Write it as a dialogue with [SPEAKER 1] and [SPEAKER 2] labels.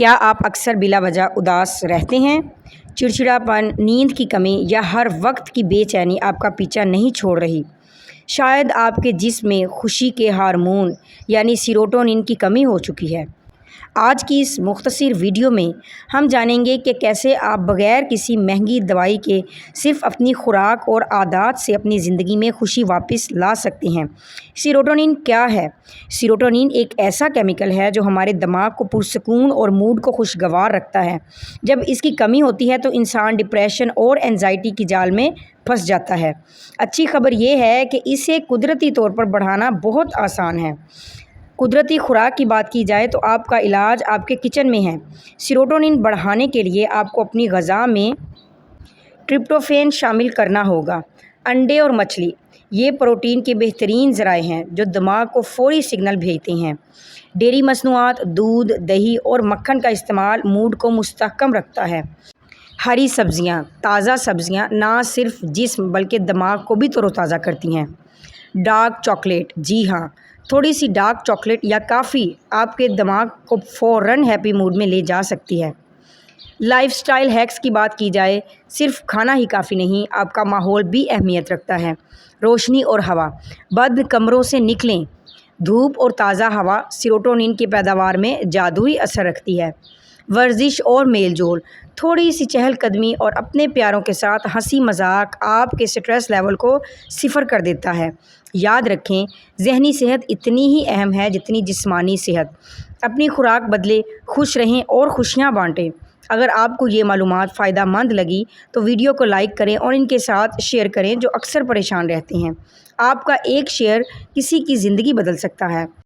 [SPEAKER 1] کیا آپ اکثر بلا وجہ اداس رہتے ہیں؟ چڑچڑاپن، نیند کی کمی یا ہر وقت کی بے چینی آپ کا پیچھا نہیں چھوڑ رہی؟ شاید آپ کے جسم میں خوشی کے ہارمون یعنی سیروٹونن کی کمی ہو چکی ہے۔ آج کی اس مختصر ویڈیو میں ہم جانیں گے کہ کیسے آپ بغیر کسی مہنگی دوائی کے صرف اپنی خوراک اور عادات سے اپنی زندگی میں خوشی واپس لا سکتے ہیں۔ سیروٹونن کیا ہے؟ سیروٹونن ایک ایسا کیمیکل ہے جو ہمارے دماغ کو پرسکون اور موڈ کو خوشگوار رکھتا ہے۔ جب اس کی کمی ہوتی ہے تو انسان ڈپریشن اور اینزائٹی کی جال میں پھنس جاتا ہے۔ اچھی خبر یہ ہے کہ اسے قدرتی طور پر بڑھانا بہت آسان ہے۔ قدرتی خوراک کی بات کی جائے تو آپ کا علاج آپ کے کچن میں ہے۔ سیروٹونن بڑھانے کے لیے آپ کو اپنی غذا میں ٹرپٹوفین شامل کرنا ہوگا۔ انڈے اور مچھلی یہ پروٹین کے بہترین ذرائع ہیں جو دماغ کو فوری سگنل بھیجتے ہیں۔ ڈیری مصنوعات، دودھ، دہی اور مکھن کا استعمال موڈ کو مستحکم رکھتا ہے۔ ہری سبزیاں، تازہ سبزیاں نہ صرف جسم بلکہ دماغ کو بھی تر و تازہ کرتی ہیں۔ ڈارک چاکلیٹ، جی ہاں، تھوڑی سی ڈارک چاکلیٹ یا کافی آپ کے دماغ کو فوراً ہیپی موڈ میں لے جا سکتی ہے۔ لائف سٹائل ہیکس کی بات کی جائے، صرف کھانا ہی کافی نہیں، آپ کا ماحول بھی اہمیت رکھتا ہے۔ روشنی اور ہوا، بند کمروں سے نکلیں۔ دھوپ اور تازہ ہوا سیروٹونن کی پیداوار میں جادوئی اثر رکھتی ہے۔ ورزش اور میل جول، تھوڑی سی چہل قدمی اور اپنے پیاروں کے ساتھ ہنسی مذاق آپ کے سٹریس لیول کو صفر کر دیتا ہے۔ یاد رکھیں، ذہنی صحت اتنی ہی اہم ہے جتنی جسمانی صحت۔ اپنی خوراک بدلیں، خوش رہیں اور خوشیاں بانٹیں۔ اگر آپ کو یہ معلومات فائدہ مند لگی تو ویڈیو کو لائک کریں اور ان کے ساتھ شیئر کریں جو اکثر پریشان رہتے ہیں۔ آپ کا ایک شیئر کسی کی زندگی بدل سکتا ہے۔